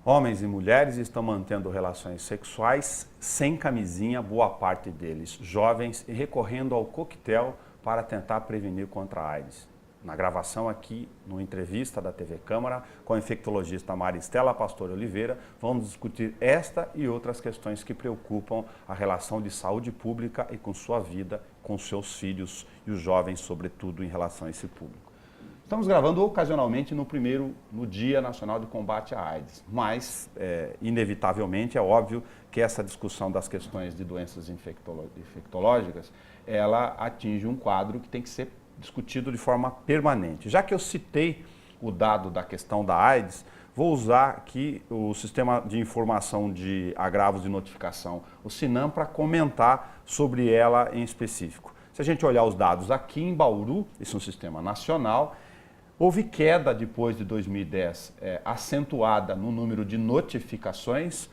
Homens e mulheres estão mantendo relações sexuais sem camisinha, boa parte deles jovens, e recorrendo ao coquetel para tentar prevenir contra a AIDS. Na gravação aqui, numa entrevista da TV Câmara, com a infectologista Maristela Pastor Oliveira, vamos discutir esta e outras questões que preocupam a relação de saúde pública e com sua vida, com seus filhos e os jovens, sobretudo, em relação a esse público. Estamos gravando ocasionalmente no Dia Nacional de Combate à AIDS, mas, inevitavelmente, é óbvio que essa discussão das questões de doenças infectológicas, ela atinge um quadro que tem que ser discutido de forma permanente. Já que eu citei o dado da questão da AIDS, vou usar aqui o Sistema de Informação de Agravos de Notificação, o SINAM, para comentar sobre ela em específico. Se a gente olhar os dados aqui em Bauru, isso é um sistema nacional, houve queda depois de 2010, acentuada no número de notificações,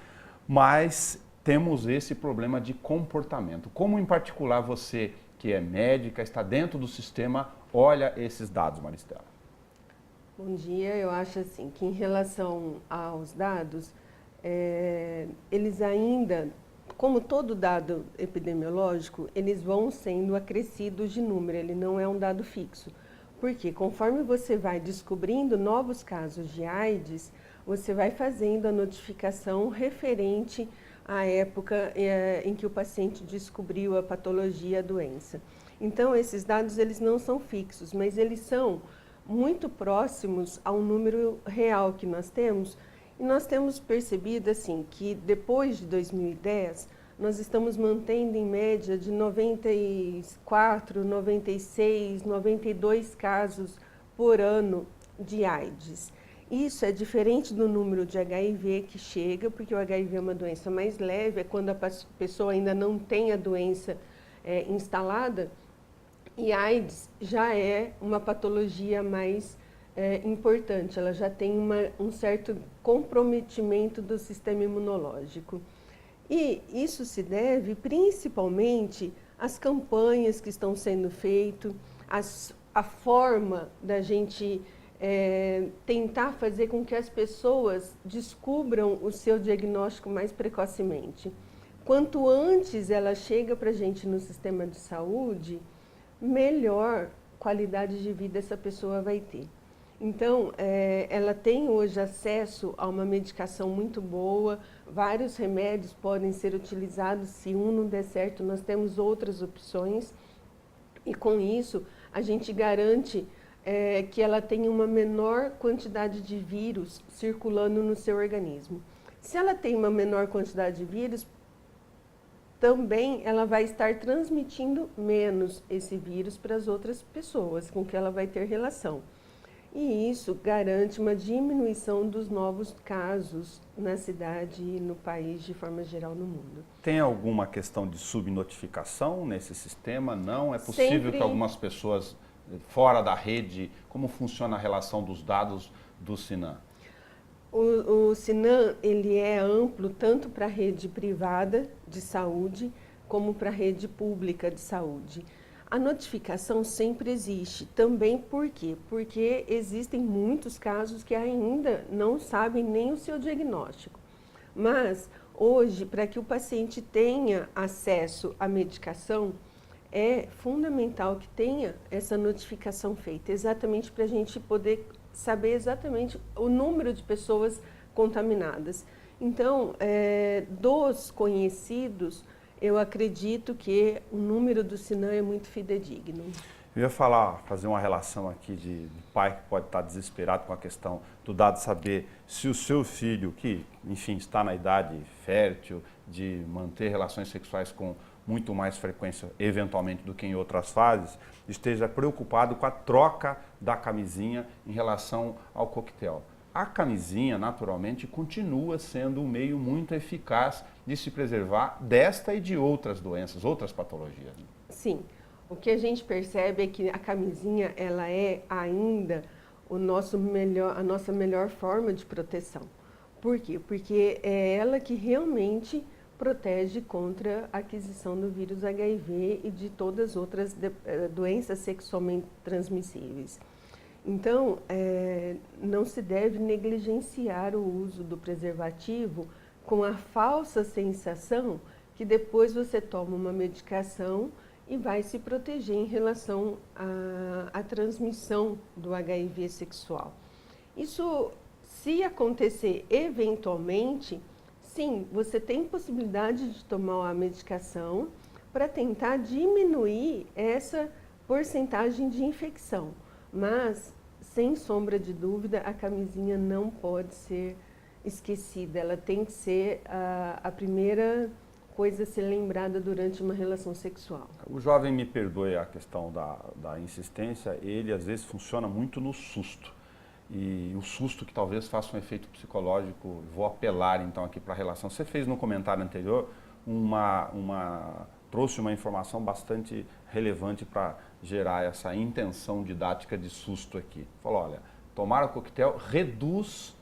mas temos esse problema de comportamento. Como, em particular, você, que é médica, está dentro do sistema, olha esses dados, Maristela? Bom dia, eu acho assim que em relação aos dados, eles ainda, como todo dado epidemiológico, eles vão sendo acrescidos de número, ele não é um dado fixo. Porque conforme você vai descobrindo novos casos de AIDS, você vai fazendo a notificação referente à época em que o paciente descobriu a patologia, a doença. Então, esses dados eles não são fixos, mas eles são muito próximos ao número real que nós temos. E nós temos percebido assim, que depois de 2010, nós estamos mantendo em média de 94, 96, 92 casos por ano de AIDS. Isso é diferente do número de HIV que chega, porque o HIV é uma doença mais leve, é quando a pessoa ainda não tem a doença instalada, e AIDS já é uma patologia mais importante, ela já tem um certo comprometimento do sistema imunológico. E isso se deve principalmente às campanhas que estão sendo feitas, a forma da gente tentar fazer com que as pessoas descubram o seu diagnóstico mais precocemente. Quanto antes ela chega para a gente no sistema de saúde, melhor qualidade de vida essa pessoa vai ter. Então, ela tem hoje acesso a uma medicação muito boa, vários remédios podem ser utilizados, se um não der certo, nós temos outras opções, e com isso a gente garante que ela tenha uma menor quantidade de vírus circulando no seu organismo. Se ela tem uma menor quantidade de vírus, também ela vai estar transmitindo menos esse vírus para as outras pessoas com que ela vai ter relação. E isso garante uma diminuição dos novos casos na cidade e no país, de forma geral, no mundo. Tem alguma questão de subnotificação nesse sistema? Não? É possível que algumas pessoas fora da rede, como funciona a relação dos dados do SINAM? O SINAM ele é amplo tanto para a rede privada de saúde como para a rede pública de saúde. A notificação sempre existe, também por quê? Porque existem muitos casos que ainda não sabem nem o seu diagnóstico. Mas hoje, para que o paciente tenha acesso à medicação, é fundamental que tenha essa notificação feita, exatamente para a gente poder saber exatamente o número de pessoas contaminadas. Então, dos conhecidos, eu acredito que o número do SINAM é muito fidedigno. Eu ia fazer uma relação aqui de pai que pode estar desesperado com a questão do dado saber se o seu filho, que, enfim, está na idade fértil, de manter relações sexuais com muito mais frequência, eventualmente, do que em outras fases, esteja preocupado com a troca da camisinha em relação ao coquetel. A camisinha, naturalmente, continua sendo um meio muito eficaz de se preservar desta e de outras doenças, outras patologias. Sim. O que a gente percebe é que a camisinha ela é ainda a nossa melhor forma de proteção. Por quê? Porque é ela que realmente protege contra a aquisição do vírus HIV e de todas as outras doenças sexualmente transmissíveis. Então, não se deve negligenciar o uso do preservativo com a falsa sensação que depois você toma uma medicação e vai se proteger em relação à transmissão do HIV sexual. Isso, se acontecer eventualmente, sim, você tem possibilidade de tomar a medicação para tentar diminuir essa porcentagem de infecção. Mas, sem sombra de dúvida, a camisinha não pode ser esquecida. Ela tem que ser a primeira coisa a ser lembrada durante uma relação sexual. O jovem, me perdoe a questão da insistência, ele às vezes funciona muito no susto. E o susto que talvez faça um efeito psicológico, vou apelar então aqui para a relação. Você fez no comentário anterior trouxe uma informação bastante relevante para gerar essa intenção didática de susto aqui. Falou, olha, tomar o coquetel reduz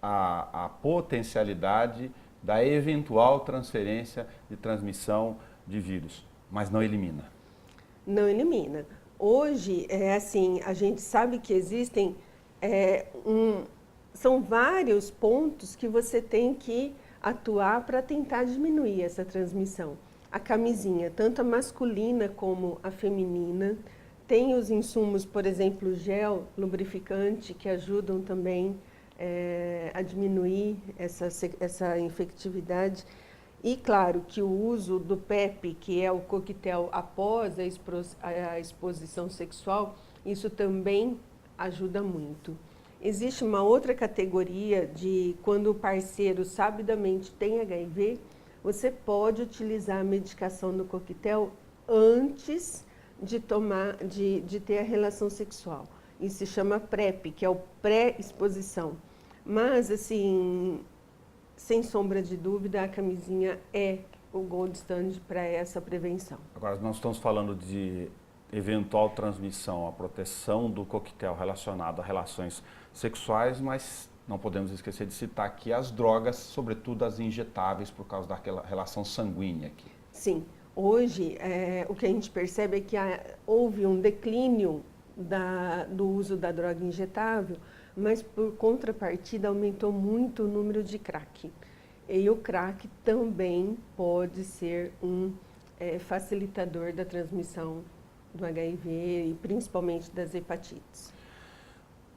a potencialidade da eventual transferência de transmissão de vírus, mas não elimina. Não elimina. Hoje, a gente sabe que existem, são vários pontos que você tem que atuar para tentar diminuir essa transmissão. A camisinha, tanto a masculina como a feminina, tem os insumos, por exemplo, gel, lubrificante, que ajudam também a diminuir essa infectividade. E claro que o uso do PEP, que é o coquetel após a exposição sexual, isso também ajuda muito. Existe uma outra categoria de quando o parceiro sabidamente tem HIV, você pode utilizar a medicação do coquetel antes de ter a relação sexual. Isso se chama PrEP, que é o pré-exposição. Mas, assim, sem sombra de dúvida, a camisinha é o gold standard para essa prevenção. Agora, nós estamos falando de eventual transmissão, a proteção do coquetel relacionado a relações sexuais, mas não podemos esquecer de citar aqui as drogas, sobretudo as injetáveis, por causa daquela relação sanguínea aqui. Sim, hoje o que a gente percebe é que houve um declínio do uso da droga injetável, mas por contrapartida aumentou muito o número de crack. E o crack também pode ser um facilitador da transmissão do HIV e principalmente das hepatites.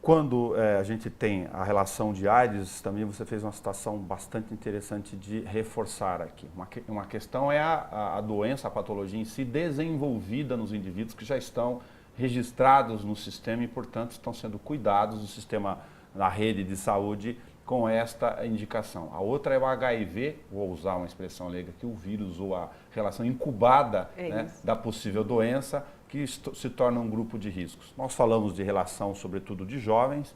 Quando a gente tem a relação de AIDS, também você fez uma citação bastante interessante de reforçar aqui. Uma questão é a doença, a patologia em si desenvolvida nos indivíduos que já estão registrados no sistema e, portanto, estão sendo cuidados do sistema, da rede de saúde com esta indicação. A outra é o HIV, vou usar uma expressão leiga aqui, o vírus ou a relação incubada da possível doença, que se torna um grupo de riscos. Nós falamos de relação, sobretudo, de jovens,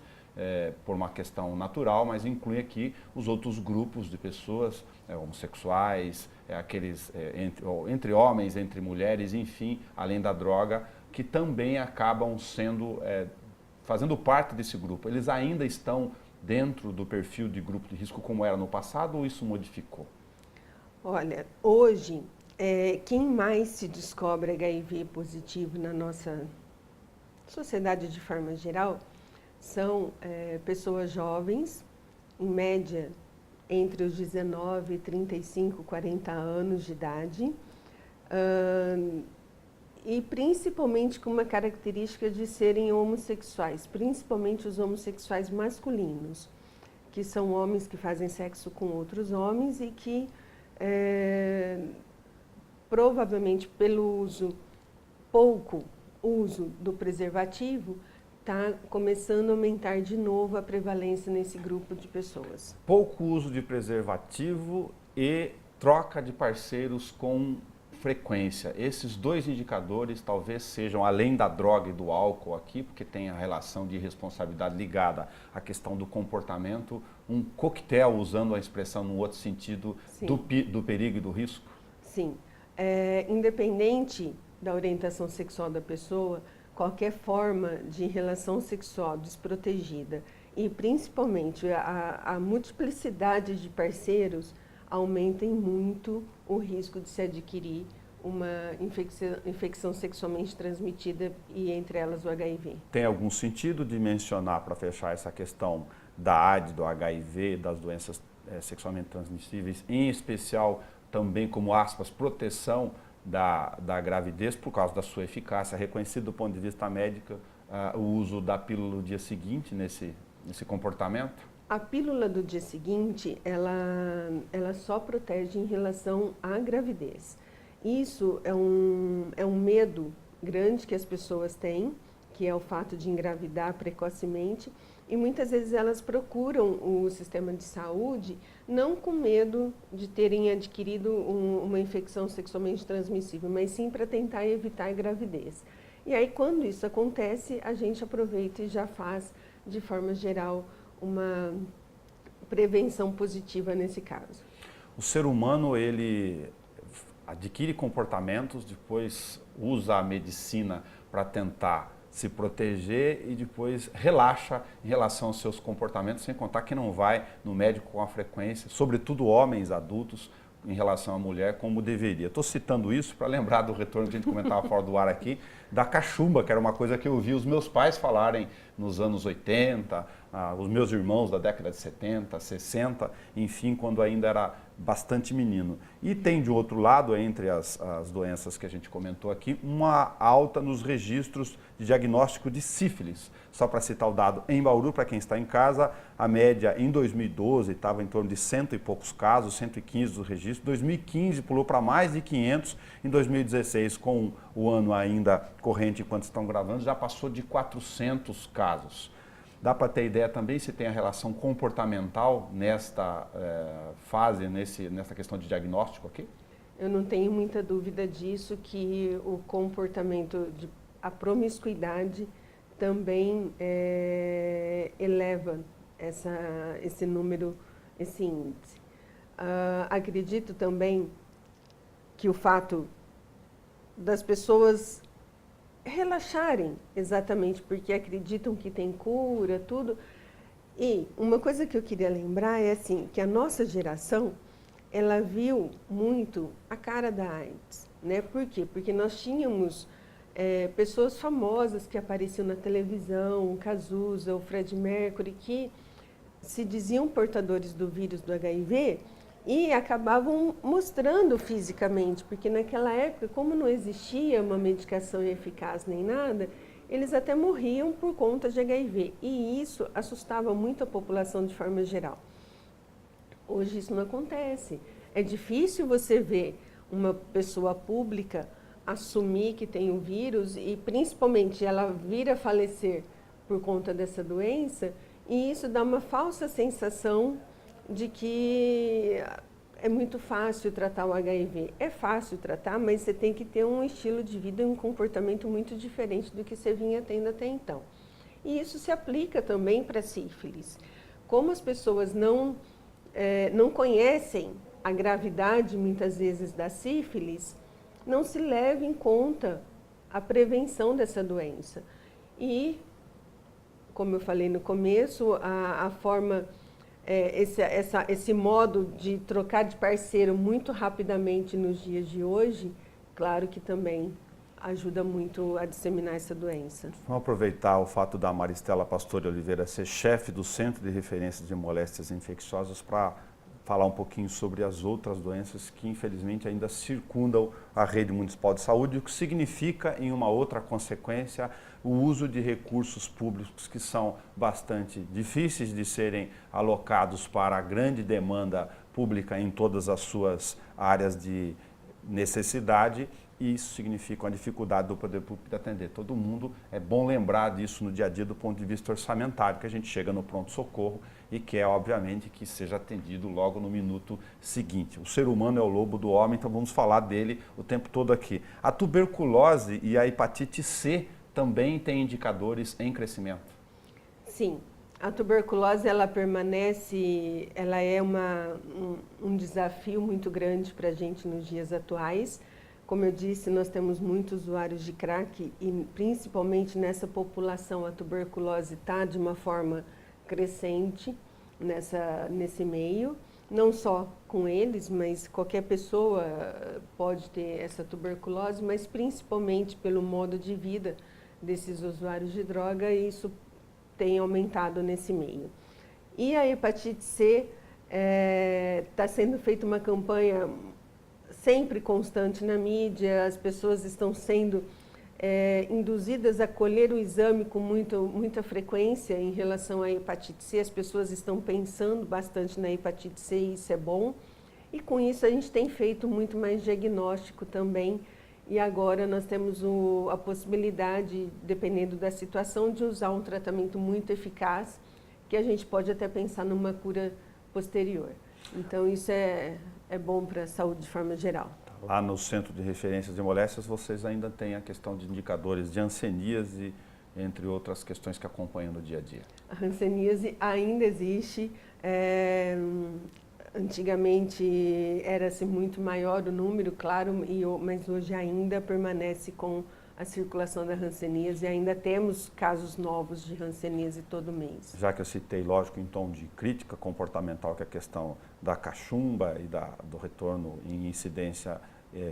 por uma questão natural, mas inclui aqui os outros grupos de pessoas, homossexuais, aqueles entre homens, entre mulheres, enfim, além da droga, que também acabam fazendo parte desse grupo. Eles ainda estão dentro do perfil de grupo de risco como era no passado ou isso modificou? Olha, hoje, quem mais se descobre HIV positivo na nossa sociedade de forma geral são pessoas jovens, em média entre os 19, 35, 40 anos de idade, e principalmente com uma característica de serem homossexuais, principalmente os homossexuais masculinos, que são homens que fazem sexo com outros homens e que provavelmente pelo pouco uso do preservativo, está começando a aumentar de novo a prevalência nesse grupo de pessoas. Pouco uso de preservativo e troca de parceiros com frequência. Esses dois indicadores talvez sejam, além da droga e do álcool aqui, porque tem a relação de responsabilidade ligada à questão do comportamento, um coquetel, usando a expressão no outro sentido, do perigo e do risco? Sim. Independente da orientação sexual da pessoa, qualquer forma de relação sexual desprotegida e principalmente a multiplicidade de parceiros aumentem muito o risco de se adquirir uma infecção sexualmente transmitida e entre elas o HIV. Tem algum sentido de mencionar, para fechar essa questão da AIDS, do HIV, das doenças sexualmente transmissíveis, em especial também como aspas, proteção da gravidez por causa da sua eficácia, reconhecido do ponto de vista médico, o uso da pílula no dia seguinte nesse comportamento? A pílula do dia seguinte, ela só protege em relação à gravidez. Isso é um medo grande que as pessoas têm, que é o fato de engravidar precocemente, e muitas vezes elas procuram o sistema de saúde não com medo de terem adquirido uma infecção sexualmente transmissível, mas sim para tentar evitar a gravidez. E aí, quando isso acontece, a gente aproveita e já faz, de forma geral, uma prevenção positiva nesse caso. O ser humano, ele adquire comportamentos, depois usa a medicina para tentar se proteger e depois relaxa em relação aos seus comportamentos, sem contar que não vai no médico com a frequência, sobretudo homens adultos, em relação à mulher, como deveria. Estou citando isso para lembrar do retorno que a gente comentava fora do ar aqui, da cachumba, que era uma coisa que eu ouvi os meus pais falarem nos anos 80, os meus irmãos da década de 70, 60, enfim, quando ainda era bastante menino. E tem de outro lado, entre as doenças que a gente comentou aqui, uma alta nos registros de diagnóstico de sífilis. Só para citar o dado, em Bauru, para quem está em casa, a média em 2012 estava em torno de 100 e poucos casos, 115 dos registros. 2015 pulou para mais de 500. Em 2016, com o ano ainda corrente enquanto estão gravando, já passou de 400 casos. Dá para ter ideia também se tem a relação comportamental nesta fase, nessa questão de diagnóstico aqui? Eu não tenho muita dúvida disso, que o comportamento, a promiscuidade também eleva esse número, esse índice. Acredito também que o fato das pessoas relaxarem, exatamente porque acreditam que tem cura, tudo. E uma coisa que eu queria lembrar é assim, que a nossa geração, ela viu muito a cara da AIDS, né? Por quê? Porque nós tínhamos pessoas famosas que apareciam na televisão, o Cazuza, o Freddie Mercury, que se diziam portadores do vírus do HIV e acabavam mostrando fisicamente, porque naquela época, como não existia uma medicação eficaz nem nada, eles até morriam por conta de HIV. E isso assustava muito a população de forma geral. Hoje isso não acontece. É difícil você ver uma pessoa pública assumir que tem o vírus e principalmente ela vir a falecer por conta dessa doença, e isso dá uma falsa sensação de que é muito fácil tratar o HIV. É fácil tratar, mas você tem que ter um estilo de vida e um comportamento muito diferente do que você vinha tendo até então. E isso se aplica também para a sífilis. Como as pessoas não conhecem a gravidade, muitas vezes, da sífilis, não se leva em conta a prevenção dessa doença. E, como eu falei no começo, a forma, esse modo de trocar de parceiro muito rapidamente nos dias de hoje, claro que também ajuda muito a disseminar essa doença. Vamos aproveitar o fato da Maristela Pastore Oliveira ser chefe do Centro de Referência de Moléstias Infecciosas para falar um pouquinho sobre as outras doenças que infelizmente ainda circundam a rede municipal de saúde, o que significa, em uma outra consequência, o uso de recursos públicos que são bastante difíceis de serem alocados para a grande demanda pública em todas as suas áreas de necessidade, e isso significa uma dificuldade do poder público de atender todo mundo. É bom lembrar disso no dia a dia do ponto de vista orçamentário, que a gente chega no pronto-socorro e quer, obviamente, que seja atendido logo no minuto seguinte. O ser humano é o lobo do homem, então vamos falar dele o tempo todo aqui. A tuberculose e a hepatite C também têm indicadores em crescimento? Sim. A tuberculose, ela permanece, ela é um desafio muito grande para a gente nos dias atuais. Como eu disse, nós temos muitos usuários de crack e principalmente nessa população a tuberculose está de uma forma crescente nesse meio. não só com eles, mas qualquer pessoa pode ter essa tuberculose, mas principalmente pelo modo de vida desses usuários de droga, e isso tem aumentado nesse meio. E a hepatite C, está sendo feita uma campanha sempre constante na mídia, as pessoas estão sendo induzidas a colher o exame com muita frequência em relação à hepatite C. As pessoas estão pensando bastante na hepatite C e isso é bom. E com isso a gente tem feito muito mais diagnóstico também. E agora nós temos a possibilidade, dependendo da situação, de usar um tratamento muito eficaz, que a gente pode até pensar numa cura posterior. Então isso é bom para a saúde de forma geral. Lá no Centro de Referências de Moléstias, vocês ainda têm a questão de indicadores de hanseníase, entre outras questões que acompanham no dia a dia. A hanseníase ainda existe. Antigamente era-se muito maior o número, claro, mas hoje ainda permanece com a circulação da hanseníase e ainda temos casos novos de hanseníase todo mês. Já que eu citei, lógico, em tom de crítica comportamental, que é a questão da cachumba e do retorno em incidência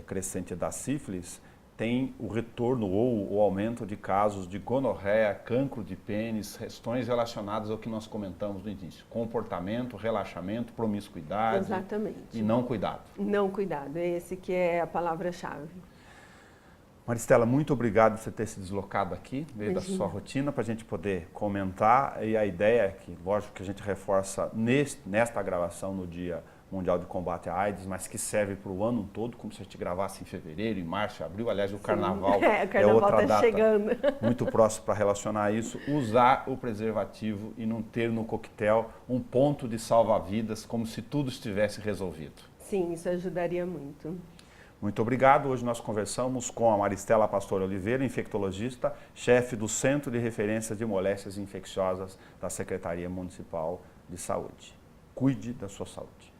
crescente da sífilis, tem o retorno ou o aumento de casos de gonorreia, cancro de pênis, questões relacionadas ao que nós comentamos no início. Comportamento, relaxamento, promiscuidade. Exatamente. E não cuidado. Não cuidado, é esse que é a palavra-chave. Maristela, muito obrigado por você ter se deslocado aqui, veio da sua rotina, para a gente poder comentar. E a ideia é que, lógico, que a gente reforça nesta gravação no Dia Mundial de Combate à AIDS, mas que serve para o ano todo, como se a gente gravasse em fevereiro, em março, abril. Aliás, o Carnaval, o Carnaval outra tá data chegando. Muito próximo para relacionar isso. Usar o preservativo e não ter no coquetel um ponto de salva-vidas, como se tudo estivesse resolvido. Sim, isso ajudaria muito. Muito obrigado. Hoje nós conversamos com a Maristela Pastore Oliveira, infectologista, chefe do Centro de Referência de Moléstias Infecciosas da Secretaria Municipal de Saúde. Cuide da sua saúde.